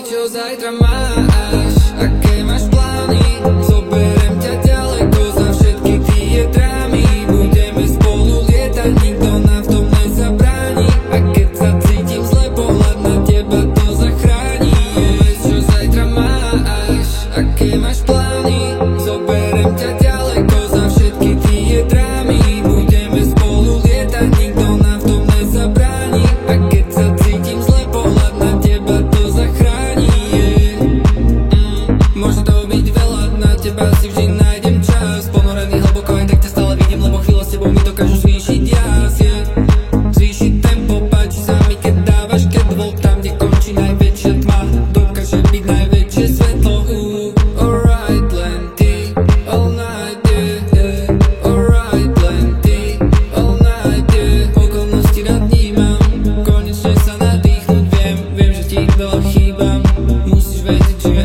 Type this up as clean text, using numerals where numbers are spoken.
čo zajtra máš, aké máš plány. Zoberiem ťa ďaleko za všetky tie drámy. Budeme spolu lietať, nikto nám v tom nezabráni. A keď sa cítim zle, pohľad na teba to zachráni. Vieš, čo zajtra máš, aké máš plány. Zoberiem ťa ďaleko za všetky tie drámy. Budeme spolu lietať, nikto nám v tom nezabráni. A keď sa cítim zle, pohľad na teba to zachráni. Môže to byť veľa, na teba si vždy nájdem čas. Ponorený hlboko, aj tak ťa stále vidím, lebo chvíľa s tebou mi dokážu zvýšiť jas. Zvýšiť tempo, páči sa mi, keď dávaš catwalk tam, kde končí najväčšia tma. Dokáže byť najväčšie svetlo. Alright, len ty, all night, yeah. Alright, len ty, all night, yeah. Okolnosti rád vnímam, konečne sa nadýchnuť viem. Viem, že ti veľa chýbam. Musíš vedieť, že